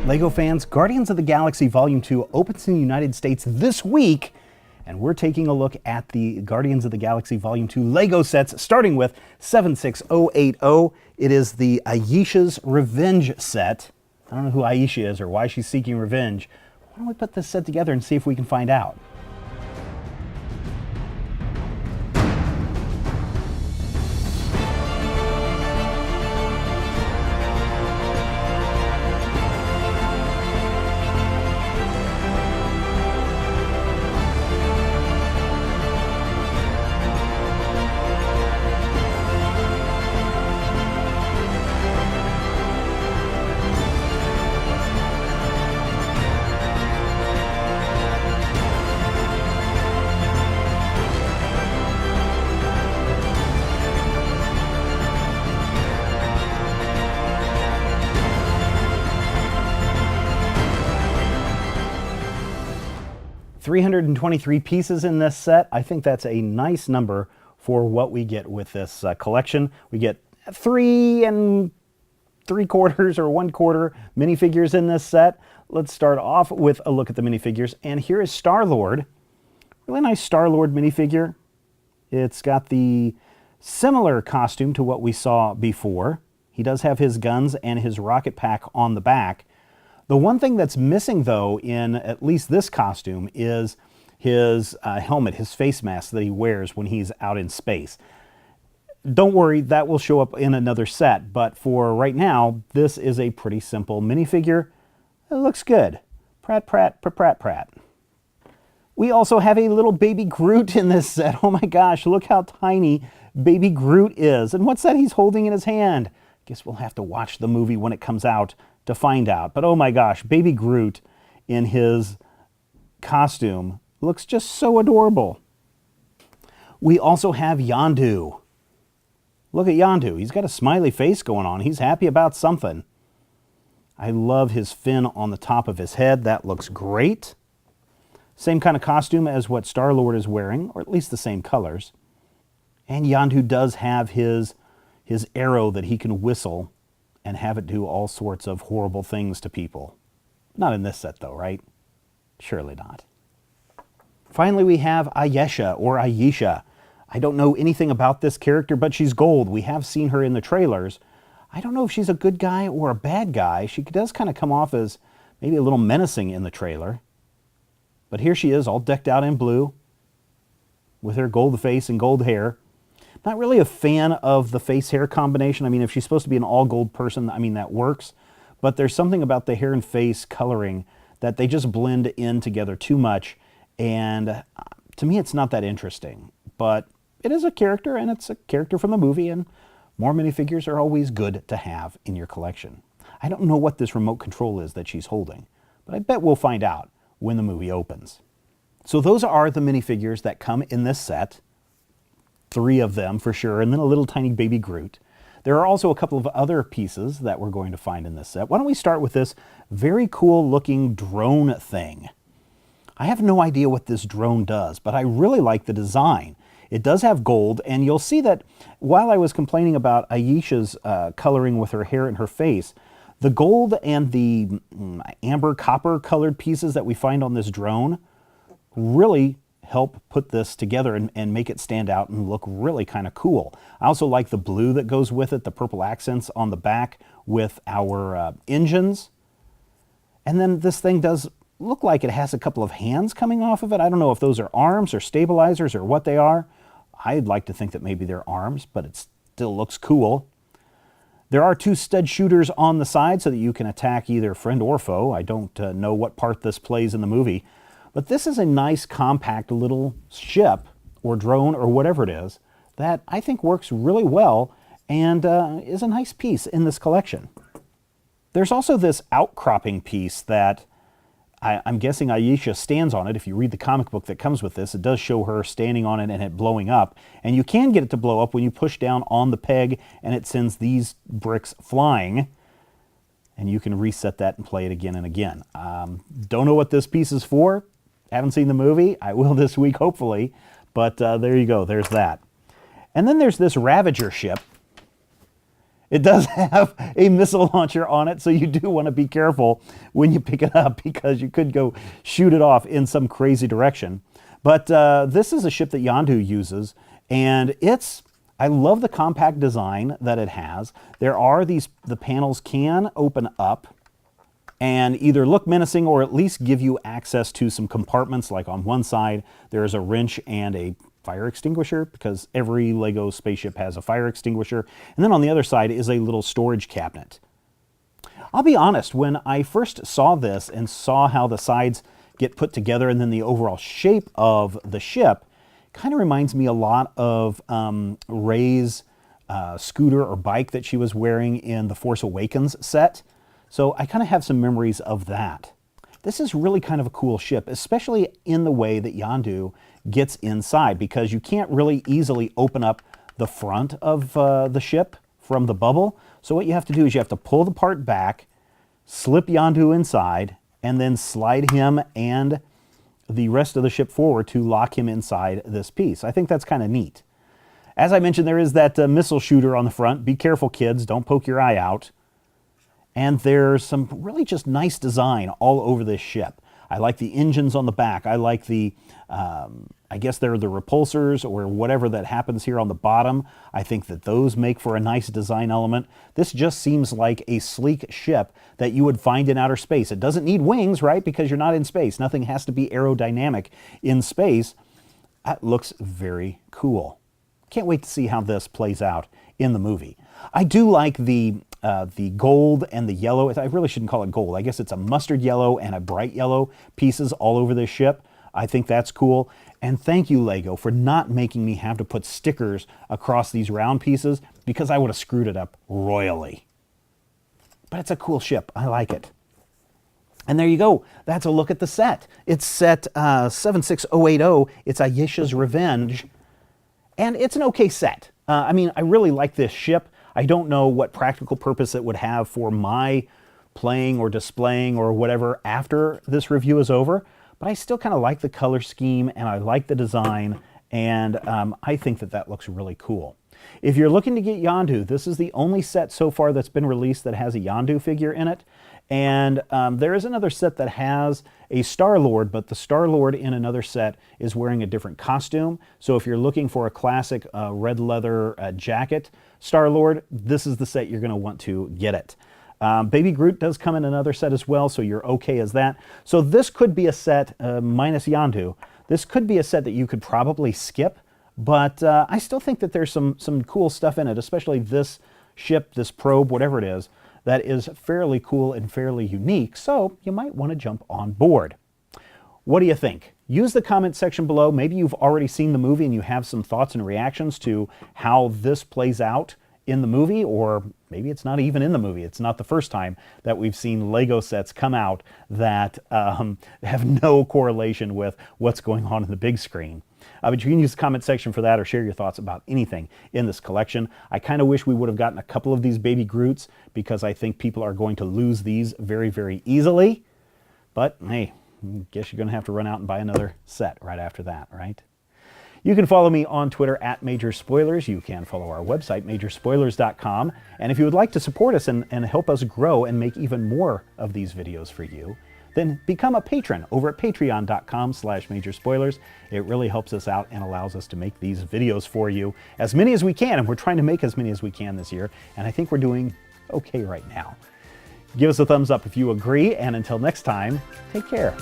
LEGO fans, Guardians of the Galaxy Volume 2 opens in the United States this week, and we're taking a look at the Guardians of the Galaxy Volume 2 LEGO sets, starting with 76080. It is the Ayesha's Revenge set. I don't know who Ayesha is or why she's seeking revenge. Why don't we put this set together and see if we can find out? $323 pieces in this set. I think that's a nice number for what we get with this collection. We get 3 3/4 or 1/4 minifigures in this set. Let's start off with a look at the minifigures. And here is Star-Lord. Really nice Star-Lord minifigure. It's got the similar costume to what we saw before. He does have his guns and his rocket pack on the back. The one thing that's missing, though, in at least this costume is his helmet, his face mask that he wears when he's out in space. Don't worry, that will show up in another set, but for right now, this is a pretty simple minifigure. It looks good. Prat, prat, prat, prat, prat. We also have a little Baby Groot in this set. Oh my gosh, look how tiny Baby Groot is. And what's that he's holding in his hand? Guess we'll have to watch the movie when it comes out to find out. But oh my gosh, Baby Groot in his costume looks just so adorable. We also have Yondu. Look at Yondu. He's got a smiley face going on. He's happy about something. I love his fin on the top of his head. That looks great. Same kind of costume as what Star-Lord is wearing, or at least the same colors. And Yondu does have his arrow that he can whistle and have it do all sorts of horrible things to people. Not in this set though, right? Surely not. Finally, we have Ayesha, or Ayesha. I don't know anything about this character, but she's gold. We have seen her in the trailers. I don't know if she's a good guy or a bad guy. She does kind of come off as maybe a little menacing in the trailer. But here she is, all decked out in blue, with her gold face and gold hair. Not really a fan of the face-hair combination. I mean, if she's supposed to be an all-gold person, I mean, that works. But there's something about the hair and face coloring that they just blend in together too much. And to me, it's not that interesting. But it is a character, and it's a character from the movie, and more minifigures are always good to have in your collection. I don't know what this remote control is that she's holding, but I bet we'll find out when the movie opens. So those are the minifigures that come in this set. 3 of them for sure, and then a little tiny Baby Groot. There are also a couple of other pieces that we're going to find in this set. Why don't we start with this very cool looking drone thing. I have no idea what this drone does, but I really like the design. It does have gold, and you'll see that while I was complaining about Ayesha's coloring with her hair and her face, the gold and the amber copper colored pieces that we find on this drone really help put this together and make it stand out and look really kind of cool. I also like the blue that goes with it, the purple accents on the back with our engines. And then this thing does look like it has a couple of hands coming off of it. I don't know if those are arms or stabilizers or what they are. I'd like to think that maybe they're arms, but it still looks cool. There are 2 stud shooters on the side so that you can attack either friend or foe. I don't know what part this plays in the movie. But this is a nice, compact little ship or drone or whatever it is that I think works really well and is a nice piece in this collection. There's also this outcropping piece that I'm guessing Ayesha stands on it. If you read the comic book that comes with this, it does show her standing on it and it blowing up. And you can get it to blow up when you push down on the peg and it sends these bricks flying. And you can reset that and play it again and again. Don't know what this piece is for. Haven't seen the movie. I will this week, hopefully. But there you go. There's that. And then there's this Ravager ship. It does have a missile launcher on it, so you do want to be careful when you pick it up because you could go shoot it off in some crazy direction. But this is a ship that Yondu uses, and I love the compact design that it has. The panels can open up and either look menacing or at least give you access to some compartments. Like on one side, there's a wrench and a fire extinguisher, because every Lego spaceship has a fire extinguisher. And then on the other side is a little storage cabinet. I'll be honest, when I first saw this and saw how the sides get put together and then the overall shape of the ship, kind of reminds me a lot of Rey's scooter or bike that she was wearing in the Force Awakens set. So I kind of have some memories of that. This is really kind of a cool ship, especially in the way that Yondu gets inside, because you can't really easily open up the front of the ship from the bubble. So what you have to do is you have to pull the part back, slip Yondu inside, and then slide him and the rest of the ship forward to lock him inside this piece. I think that's kind of neat. As I mentioned, there is that missile shooter on the front. Be careful, kids. Don't poke your eye out. And there's some really just nice design all over this ship. I like the engines on the back. I like the, I guess they're the repulsors or whatever that happens here on the bottom. I think that those make for a nice design element. This just seems like a sleek ship that you would find in outer space. It doesn't need wings, right? Because you're not in space. Nothing has to be aerodynamic in space. That looks very cool. Can't wait to see how this plays out in the movie. I do like the gold and the yellow. I really shouldn't call it gold. I guess it's a mustard yellow and a bright yellow pieces all over this ship. I think that's cool. And thank you, Lego, for not making me have to put stickers across these round pieces, because I would have screwed it up royally. But it's a cool ship. I like it. And there you go. That's a look at the set. It's set 76080. It's Ayesha's Revenge. And it's an okay set. I mean, I really like this ship. I don't know what practical purpose it would have for my playing or displaying or whatever after this review is over, but I still kind of like the color scheme and I like the design, and I think that that looks really cool. If you're looking to get Yondu, this is the only set so far that's been released that has a Yondu figure in it. And there is another set that has a Star-Lord, but the Star-Lord in another set is wearing a different costume. So if you're looking for a classic red leather jacket Star-Lord, this is the set you're going to want to get it. Baby Groot does come in another set as well, so you're okay as that. So this could be a set, minus Yondu, this could be a set that you could probably skip, but I still think that there's some cool stuff in it, especially this ship, this probe, whatever it is, that is fairly cool and fairly unique, so you might want to jump on board. What do you think? Use the comment section below. Maybe you've already seen the movie and you have some thoughts and reactions to how this plays out in the movie, or maybe it's not even in the movie. It's not the first time that we've seen Lego sets come out that have no correlation with what's going on in the big screen. But you can use the comment section for that or share your thoughts about anything in this collection. I kind of wish we would have gotten a couple of these Baby Groots, because I think people are going to lose these very, very easily. But hey, I guess you're going to have to run out and buy another set right after that, right? You can follow me on Twitter at Major Spoilers. You can follow our website, majorspoilers.com. And if you would like to support us and help us grow and make even more of these videos for you, then become a patron over at patreon.com/majorspoilers. It really helps us out and allows us to make these videos for you, as many as we can, and we're trying to make as many as we can this year, and I think we're doing okay right now. Give us a thumbs up if you agree, and until next time, take care.